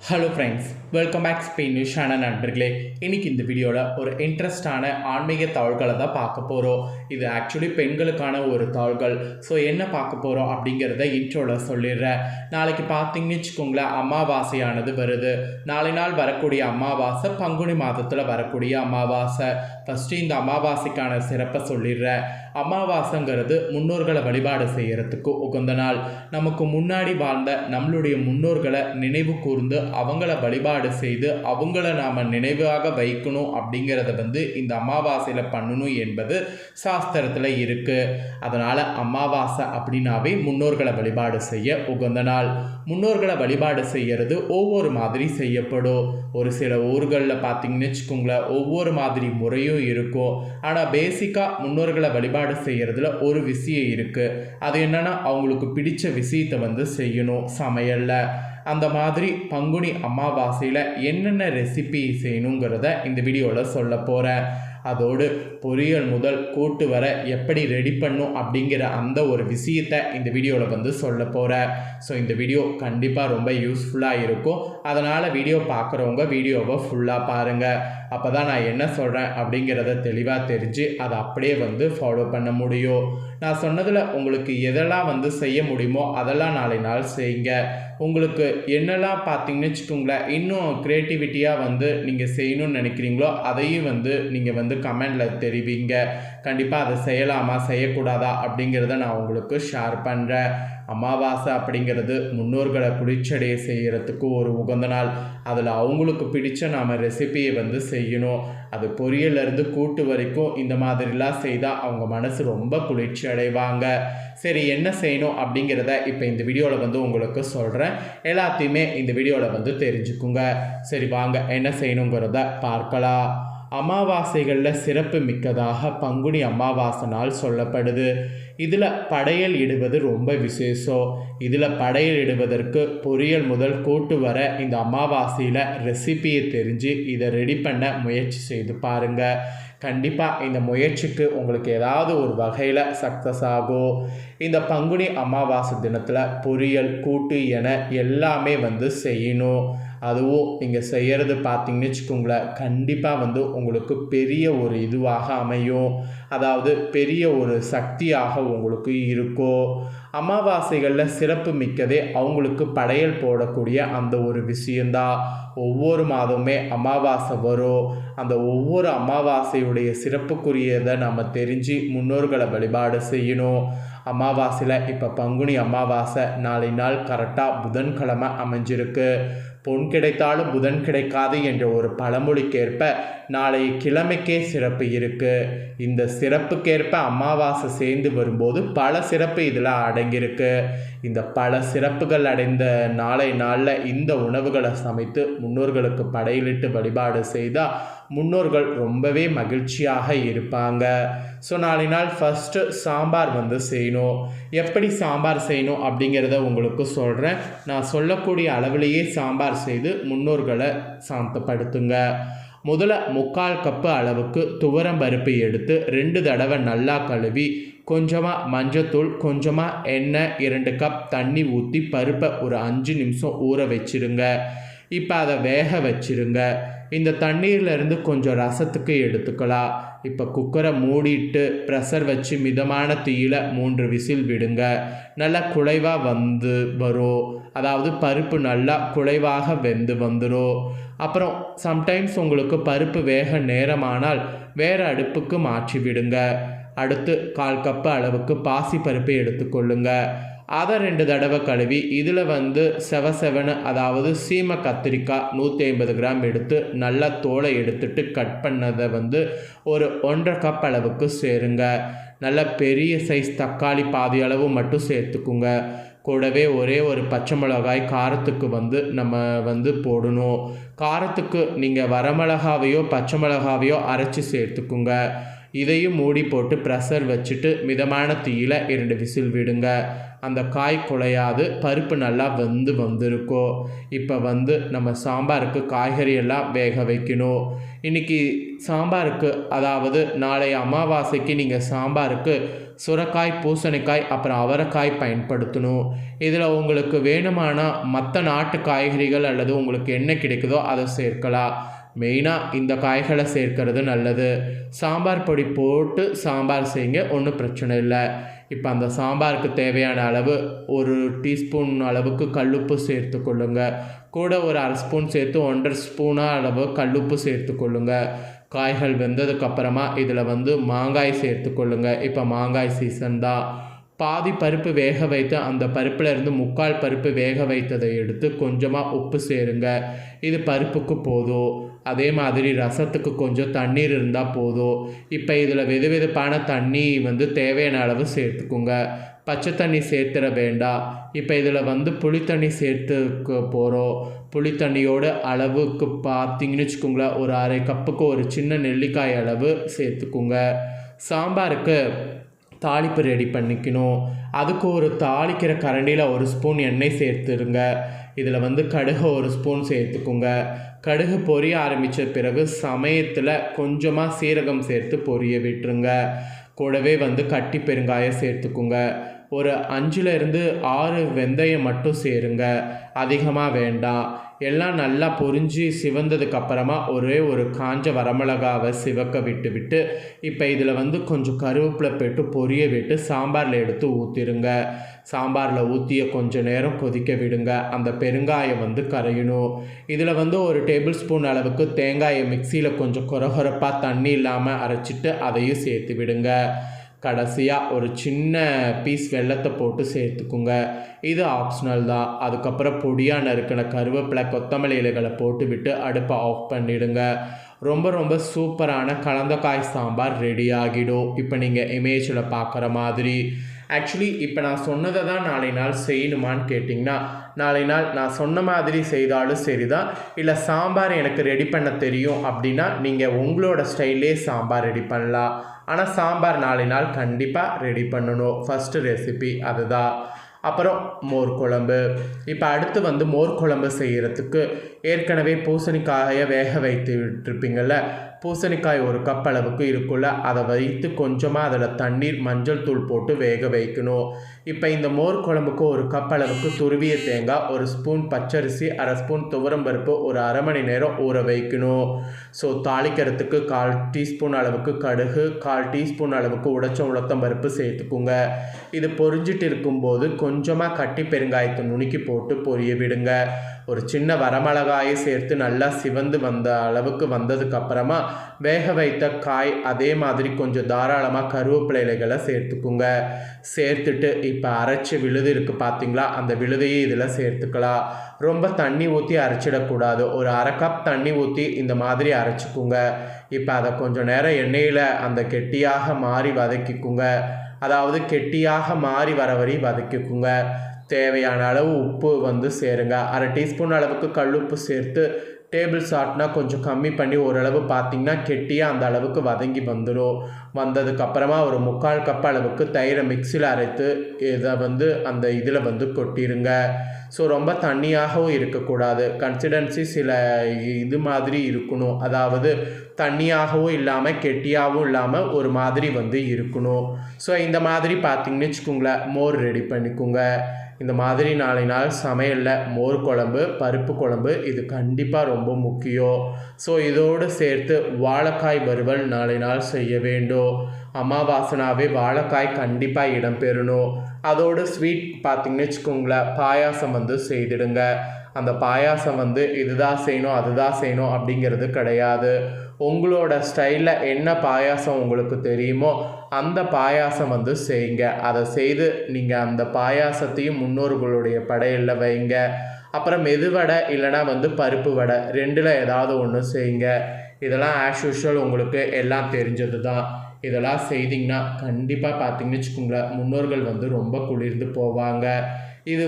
Hello friends, welcome back Spain நியூஸான நண்பர்களே. இன்றைக்கி இந்த வீடியோவில் ஒரு இன்ட்ரெஸ்டான ஆன்மீக தாள்களை தான் பார்க்க போகிறோம். இது ஆக்சுவலி பெண்களுக்கான ஒரு தாள்கள். ஸோ என்ன பார்க்க போகிறோம் அப்படிங்கிறத இன்ட்ரோவில் சொல்லிடுறேன். நாளைக்கு பார்த்தீங்கன்னு வச்சுக்கோங்களேன், அமாவாசையானது வருது. நாளை நாள் வரக்கூடிய அமாவாசை பங்குனி மாதத்தில் வரக்கூடிய அமாவாசை. ஃபஸ்ட்டு இந்த அமாவாசைக்கான சிறப்பை சொல்லிடுறேன். அமாவாசைங்கிறது முன்னோர்களை வழிபாடு செய்கிறதுக்கு உகந்த நாள். நமக்கு முன்னாடி வாழ்ந்த நம்மளுடைய முன்னோர்களை நினைவு கூர்ந்து அவங்கள வழிபாடு செய்து அவங்கள நாம் நினைவாக வைக்கணும் அப்படிங்கிறத இந்த அமாவாசையில் பண்ணணும் என்பது சாஸ்திரத்தில் இருக்குது. அதனால் அமாவாசை அப்படின்னாவே முன்னோர்களை வழிபாடு செய்ய உகந்த நாள். முன்னோர்களை வழிபாடு செய்கிறது ஒவ்வொரு மாதிரி செய்யப்படும். ஒரு சில ஊர்களில் பார்த்தீங்கன்னு வச்சுக்கோங்களேன், ஒவ்வொரு மாதிரி முறையும் இருக்கும். ஆனால் பேசிக்காக முன்னோர்களை வழிபாடு செய்கிறதுல ஒரு விஷயம் இருக்குது. அது என்னன்னா, அவங்களுக்கு பிடிச்ச விஷயத்தை செய்யணும் சமையலில். அந்த மாதிரி பங்குனி அமாவாசையில் என்னென்ன ரெசிபி செய்யணுங்கிறத இந்த வீடியோவில் சொல்ல போகிறேன். அதோடு பொரியல் முதல் கூட்டு வர எப்படி ரெடி பண்ணும் அப்படிங்கிற அந்த ஒரு விஷயத்தை இந்த வீடியோவில் சொல்ல போகிறேன். ஸோ இந்த வீடியோ கண்டிப்பாக ரொம்ப யூஸ்ஃபுல்லாக இருக்கும். அதனால் வீடியோ பார்க்குறவங்க வீடியோவை ஃபுல்லாக பாருங்கள். அப்போ தான் நான் என்ன சொல்கிறேன் அப்படிங்கிறத தெளிவாக தெரிஞ்சு அதை அப்படியே ஃபாலோ பண்ண முடியும். நான் சொன்னதில் உங்களுக்கு எதெல்லாம் செய்ய முடியுமோ அதெல்லாம் நாளை நாள் செய்யுங்க. உங்களுக்கு என்னெல்லாம் பார்த்தீங்கன்னு வச்சுக்கோங்களேன், இன்னும் க்ரியேட்டிவிட்டியாக நீங்கள் செய்யணும்னு நினைக்கிறீங்களோ அதையும் நீங்கள் கமெண்டில் தெரிவிங்க. கண்டிப்பாக அதை செய்யலாமா செய்யக்கூடாதா அப்படிங்கிறத நான் உங்களுக்கு ஷேர் பண்ணுறேன். அமாவாசை அப்படிங்கிறது முன்னோர்களை குளிர்ச்சடைய செய்கிறதுக்கு ஒரு உகந்த நாள். அதில் அவங்களுக்கு பிடிச்ச நாம் ரெசிபியை செய்யணும். அது பொரியலேருந்து கூட்டு வரைக்கும் இந்த மாதிரிலாம் செய்தால் அவங்க மனசு ரொம்ப குளிர்ச்சி அடைவாங்க. சரி, என்ன செய்யணும் அப்படிங்கிறத இப்போ இந்த வீடியோவில் உங்களுக்கு சொல்கிறேன். எல்லாத்தையுமே இந்த வீடியோவில் தெரிஞ்சுக்குங்க. சரி வாங்க, என்ன செய்யணுங்கிறத பார்க்கலாம். அமாவாசைகளில் சிறப்பு மிக்கதாக பங்குனி அமாவாசை நாள் சொல்லப்படுது. இதில் படையல் இடுவது ரொம்ப விசேஷம். இதில் படையல் இடுவதற்கு பொரியல் முதல் கூட்டு வர இந்த அமாவாசையில் ரெசிபியை தெரிஞ்சு இதை ரெடி பண்ண முயற்சி செய்து பாருங்கள். கண்டிப்பாக இந்த முயற்சிக்கு உங்களுக்கு ஏதாவது ஒரு வகையில் சக்ஸஸ் ஆகும். இந்த பங்குனி அமாவாசை தினத்தில் பொரியல் கூட்டு என எல்லாமே செய்யணும். அதுவும் நீங்கள் செய்கிறது பார்த்தீங்கன்னு வச்சுக்கோங்களேன், கண்டிப்பாக உங்களுக்கு பெரிய ஒரு இதுவாக அமையும். அதாவது பெரிய ஒரு சக்தியாக உங்களுக்கு இருக்கும். அமாவாசைகளில் சிறப்பு மிக்கதே அவங்களுக்கு படையல் போடக்கூடிய அந்த ஒரு விஷயந்தான். ஒவ்வொரு மாதமே அமாவாசை வரும். அந்த ஒவ்வொரு அமாவாசையுடைய சிறப்புக்குரியதை நம்ம தெரிஞ்சு முன்னோர்களை வழிபாடு செய்யணும். அமாவாசையில் இப்போ பங்குனி அமாவாசை நாளை நாள் கரெக்டாக புதன்கிழமை அமைஞ்சிருக்கு. பொன் கிடைத்தாலும் புதன் கிடைக்காது என்ற ஒரு பழமொழிக்கேற்ப நாளைய கிழமைக்கே சிறப்பு இருக்குது. இந்த சிறப்புக்கேற்ப அமாவாசை சேர்ந்து வரும்போது பல சிறப்பு இதில் அடங்கியிருக்கு. இந்த பல சிறப்புகள் அடைந்த நாளை நாளில் இந்த உணவுகளை சமைத்து முன்னோர்களுக்கு படையிலிட்டு வழிபாடு செய்தால் முன்னோர்கள் ரொம்பவே மகிழ்ச்சியாக இருப்பாங்க. ஸோ நாளை நாள் ஃபஸ்ட்டு சாம்பார் செய்யணும். எப்படி சாம்பார் செய்யணும் அப்படிங்கிறத உங்களுக்கு சொல்கிறேன். நான் சொல்லக்கூடிய அளவிலேயே சாம்பார் செய்து முன்னோர்களை சாந்தப்படுத்துங்க. முதல்ல 3/4 கப்பு அளவுக்கு துவரம் பருப்பு எடுத்து 2 தடவை நல்லா கழுவி கொஞ்சமாக மஞ்சத்தூள், கொஞ்சமாக எண்ணெய், 2 கப் தண்ணி ஊற்றி பருப்பை ஒரு 5 நிமிஷம் ஊற வச்சிருங்க. இப்போ அதை வேக வச்சிருங்க. இந்த தண்ணீர்லேருந்து கொஞ்சம் ரசத்துக்கு எடுத்துக்கலாம். இப்போ குக்கரை மூடிட்டு ப்ரெஷர் வச்சு மிதமான தீயில் 3 விசில் விடுங்க. நல்லா குழைவாக வரும். அதாவது பருப்பு நல்லா குழைவாக வெந்து வந்துடும். அப்புறம் சம்டைம்ஸ் உங்களுக்கு பருப்பு வேக நேரமானால் வேறு அடுப்புக்கு மாற்றி விடுங்க. அடுத்து 1/4 கப்பு அளவுக்கு பாசி பருப்பை எடுத்துக்கொள்ளுங்க. அதை 2 தடவை கழுவி இதில் செவசெவனு அதாவது சீமை கத்திரிக்காய் 150 கிராம் எடுத்து நல்லா தோலை எடுத்துட்டு கட் பண்ணதை ஒரு 1/2 கப் அளவுக்கு சேருங்க. நல்ல பெரிய சைஸ் தக்காளி பாதி அளவு மட்டும் சேர்த்துக்குங்க. கூடவே ஒரே ஒரு பச்சை மிளகாய் காரத்துக்கு நம்ம போடணும். காரத்துக்கு நீங்கள் வரமிளகாவையோ பச்சை மிளகாவையோ அரைச்சி சேர்த்துக்குங்க. இதையும் மூடி போட்டு ப்ரெஷர் வச்சுட்டு மிதமான தீயில் 2 விசில் விடுங்க. அந்த காய் குழையாது, பருப்பு நல்லா வந்திருக்கும். இப்போ நம்ம சாம்பாருக்கு காய்கறி எல்லாம் வேக வைக்கணும். இன்றைக்கி சாம்பாருக்கு, அதாவது நாளைய அமாவாசைக்கு நீங்கள் சாம்பாருக்கு சுரைக்காய், பூசணிக்காய், அப்புறம் அவரைக்காய் பயன்படுத்தணும். இதில் உங்களுக்கு வேணுமானா மற்ற நாட்டு காய்கறிகள் அல்லது உங்களுக்கு என்ன கிடைக்குதோ அதை சேர்க்கலாம். மெயினாக இந்த காய்களை சேர்க்கறது நல்லது. சாம்பார் பொடி போட்டு சாம்பார் செய்யுங்க, ஒன்றும் பிரச்சனை இல்லை. இப்போ அந்த சாம்பாருக்கு தேவையான அளவு 1 டீஸ்பூன் அளவுக்கு கல்லுப்பு சேர்த்து கொள்ளுங்க. கூட ஒரு 1/2 ஸ்பூன் சேர்த்து 1.5 ஸ்பூனாக அளவு கல்லுப்பு சேர்த்து கொள்ளுங்க. காய்கள் வெந்ததுக்கப்புறமா இதில் மாங்காய் சேர்த்து கொள்ளுங்க. இப்போ மாங்காய் சீசன் தான். பாதி பருப்பு வேக வைத்து அந்த பருப்பில் இருந்து 3/4 பருப்பு வேக வைத்ததை எடுத்து கொஞ்சமாக உப்பு சேருங்க. இது பருப்புக்கு போதும். அதே மாதிரி ரசத்துக்கு கொஞ்சம் தண்ணீர் இருந்தால் போதும். இப்போ இதில் வெதுவெதுப்பான தண்ணி தேவையான அளவு சேர்த்துக்குங்க. பச்சை தண்ணி சேர்த்துட வேண்டாம். இப்போ இதில் புளித்தண்ணி சேர்த்துக்க போகிறோம். புளித்தண்ணியோட அளவுக்கு பார்த்தீங்கன்னு வச்சுக்கோங்களேன், ஒரு 1/2 கப்புக்கு ஒரு சின்ன நெல்லிக்காய் அளவு சேர்த்துக்குங்க. சாம்பாருக்கு தாளிப்பு ரெடி பண்ணிக்கணும். அதுக்கு ஒரு தாளிக்கிற கரண்டியில் 1 ஸ்பூன் எண்ணெய் சேர்த்துருங்க. இதில் கடுகு 1 ஸ்பூன் சேர்த்துக்குங்க. கடுகு பொரிய ஆரம்பித்த பிறகு சமயத்தில் கொஞ்சமாக சீரகம் சேர்த்து பொரிய விட்டுருங்க. கூடவே கட்டி பெருங்காயம் சேர்த்துக்குங்க. ஒரு 5லேருந்து 6 வெந்தயம் மட்டும் சேருங்க, அதிகமாக வேண்டாம். எல்லாம் நல்லா பொரிஞ்சு சிவந்ததுக்கப்புறமா ஒரே ஒரு காஞ்ச வரமிளகாவை சிவக்க விட்டு இப்போ இதில் கொஞ்சம் கருவேப்பிலை போட்டு பொரிய விட்டு சாம்பாரில் எடுத்து ஊற்றிடுங்க. சாம்பாரில் ஊற்றிய கொஞ்சம் நேரம் கொதிக்க விடுங்க. அந்த பெருங்காயம் கரையணும். இதில் 1 டேபிள் ஸ்பூன் அளவுக்கு தேங்காயை மிக்சியில் கொஞ்சம் கொரகொரப்பாக தண்ணி இல்லாமல் அரைச்சிட்டு அதையும் சேர்த்து விடுங்க. கடைசியாக ஒரு சின்ன பீஸ் வெல்லத்தை போட்டு சேர்த்துக்குங்க. இது ஆப்ஷனல் தான். அதுக்கப்புறம் பொடியாக நறுக்கின கருவேப்பிலை, கொத்தமல்லி இலைகளை போட்டு விட்டு அடுப்பை ஆஃப் பண்ணிவிடுங்க. ரொம்ப ரொம்ப சூப்பரான கலந்தக்காய் சாம்பார் ரெடி ஆகிடும். இப்போ நீங்கள் இமேஜில் பார்க்குற மாதிரி. ஆக்சுவலி இப்போ நான் சொன்னதை தான் நாளை நாள் செய்யணுமான்னு கேட்டிங்கன்னா, நாளை நாள் நான் சொன்ன மாதிரி செய்தாலும் சரி தான். இல்லை சாம்பார் எனக்கு ரெடி பண்ண தெரியும் அப்படின்னா நீங்கள் உங்களோட ஸ்டைல்லே சாம்பார் ரெடி பண்ணலாம். ஆனால் சாம்பார் நாளை நாள் கண்டிப்பாக ரெடி பண்ணணும். ஃபஸ்ட்டு ரெசிபி அதுதான். அப்புறம் மோர் குழம்பு. இப்போ அடுத்து மோர் குழம்பு செய்கிறதுக்கு ஏற்கனவே பூசணிக்காயை வேக வைத்து விட்டுருப்பீங்கள்ல, பூசணிக்காய் 1 கப் அளவுக்கு இருக்குள்ள அதை வைத்து கொஞ்சமாக அதில் தண்ணீர், மஞ்சள் தூள் போட்டு வேக வைக்கணும். இப்போ இந்த மோர் குழம்புக்கு 1 கப் அளவுக்கு துருவிய தேங்காய், 1 ஸ்பூன் பச்சரிசி, 1/2 ஸ்பூன் துவரம்பருப்பு ஒரு 1/2 மணி நேரம் ஊற வைக்கணும். ஸோ தாளிக்கிறதுக்கு 1/4 டீஸ்பூன் அளவுக்கு கடுகு, 1/4 டீஸ்பூன் அளவுக்கு உளுத்தம்பருப்பு சேர்த்துக்குங்க. இது பொரிஞ்சிட்டு இருக்கும்போது கொஞ்சமாக கட்டி பெருங்காயத்தை நுணுக்கி போட்டு பொரிய விடுங்க. ஒரு சின்ன வரமிளகாயை சேர்த்து நல்லா சிவந்து வந்த அளவுக்கு வந்ததுக்கப்புறமா வேக வைத்த காய், அதே மாதிரி கொஞ்சம் தாராளமாக கருவேப்பிலை இலைகளை சேர்த்துக்குங்க. சேர்த்துட்டு இப்போ அரைச்சி விழுது இருக்குது பார்த்தீங்களா, அந்த விழுதையே இதில் சேர்த்துக்கலாம். ரொம்ப தண்ணி ஊற்றி அரைச்சிடக்கூடாது. ஒரு 1/2 கப் தண்ணி ஊற்றி இந்த மாதிரி அரைச்சிக்குங்க. இப்போ அதை கொஞ்சம் நேரம் எண்ணெயில் அந்த கெட்டியாக மாறி வதக்கிக்குங்க. அதாவது கெட்டியாக மாறி வர வரை வதக்கிக்குங்க. தேவையான அளவு உப்பு சேருங்க. 1/2 டீஸ்பூன் அளவுக்கு கல்லுப்பு சேர்த்து டேபிள் சால்ட்னா கொஞ்சம் கம்மி பண்ணி ஓரளவு பார்த்திங்கன்னா கெட்டியாக அந்த அளவுக்கு வதங்கி வந்துடும். வந்ததுக்கப்புறமா ஒரு 3/4 கப் அளவுக்கு தயிரை மிக்சியில் அரைத்து இதை அந்த இதில் கொட்டிடுங்க. ஸோ ரொம்ப தண்ணியாகவும் இருக்கக்கூடாது. கன்சிஸ்டன்சி சில இது மாதிரி இருக்கணும். அதாவது தண்ணியாகவும் இல்லாமல் கெட்டியாகவும் இல்லாமல் ஒரு மாதிரி இருக்கணும். ஸோ இந்த மாதிரி பார்த்திங்கன்னு வச்சுக்கோங்களேன், மோர் ரெடி பண்ணிக்கோங்க. இந்த மாதிரி நாளை நாள் சமையலில் மோர் குழம்பு, பருப்பு குழம்பு இது கண்டிப்பாக ரொம்ப முக்கியம். ஸோ இதோடு சேர்த்து வாழைக்காய் வறுவல் நாளை நாள் செய்ய வேண்டும். அமாவாசனாவே வாழைக்காய் கண்டிப்பாக இடம்பெறணும். அதோடு ஸ்வீட் பார்த்திங்கன்னு வச்சுக்கோங்களேன், பாயாசம் செய்திடுங்க. அந்த பாயாசம் இதுதான் செய்யணும் அதுதான் செய்யணும் அப்படிங்கிறது கிடையாது. உங்களோட ஸ்டைலில் என்ன பாயாசம் உங்களுக்கு தெரியுமோ அந்த பாயாசம் செய்யுங்க. அதை செய்து நீங்கள் அந்த பாயாசத்தையும் முன்னோர்களுடைய படையலில் வைங்க. அப்புறம் மெதுவடை இல்லைனா பருப்பு வடை, 2ல் ஏதாவது ஒன்று செய்யுங்க. இதெல்லாம் ஆஸ் யூஷுவல் உங்களுக்கு எல்லாம் தெரிஞ்சது தான். இதெல்லாம் செய்திங்கன்னா கண்டிப்பாக பார்த்திங்கன்னு வச்சுக்கோங்களேன், முன்னோர்கள் ரொம்ப குளிர்ந்து போவாங்க. இது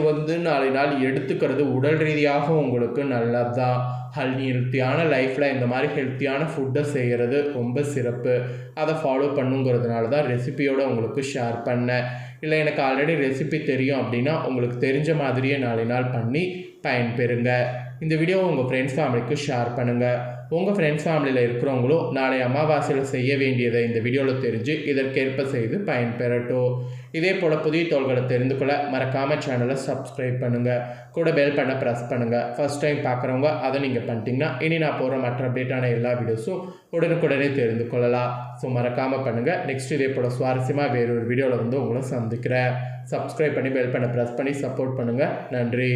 நாளை நாள் எடுத்துக்கிறது உடல் ரீதியாக உங்களுக்கு நல்லது தான். ஹெல்த்தியான லைஃப்பில் இந்த மாதிரி ஹெல்த்தியான ஃபுட்டை செய்கிறது ரொம்ப சிறப்பு. அதை ஃபாலோ பண்ணுங்கிறதுனால தான் ரெசிபியோடு உங்களுக்கு ஷேர் பண்ணேன். இல்லை எனக்கு ஆல்ரெடி ரெசிபி தெரியும் அப்படின்னா உங்களுக்கு தெரிஞ்ச மாதிரியே நாளை நாள் பண்ணி பயன்பெறுங்க. இந்த வீடியோவை உங்கள் ஃப்ரெண்ட்ஸ் ஃபேமிலிக்கு ஷேர் பண்ணுங்கள். உங்கள் ஃப்ரெண்ட்ஸ் ஃபேமிலியில் இருக்கிறவங்களும் நாளை அமாவாசையில் செய்ய வேண்டியதை இந்த வீடியோவில் தெரிஞ்சு இதற்கேற்ப செய்து பயன்பெறட்டும். இதே போல் புதிய தகவல்களை தெரிந்து கொள்ள மறக்காமல் சேனலை சப்ஸ்கிரைப் பண்ணுங்கள். கூட பெல் பண்ண ப்ரெஸ் பண்ணுங்கள். ஃபஸ்ட் டைம் பார்க்குறவங்க அதை நீங்கள் பண்ணிட்டீங்கன்னா இனி நான் போகிற மற்ற அப்டேட்டான எல்லா வீடியோஸும் உடனுக்குடனே தெரிந்து கொள்ளலாம். ஸோ மறக்காமல் பண்ணுங்கள். நெக்ஸ்ட் இதே போல் சுவாரஸ்யமாக வேறொரு வீடியோவில் வந்து உங்களை சந்திக்கிறேன். சப்ஸ்கிரைப் பண்ணி பெல் பண்ண ப்ரெஸ் பண்ணி சப்போர்ட் பண்ணுங்கள். நன்றி.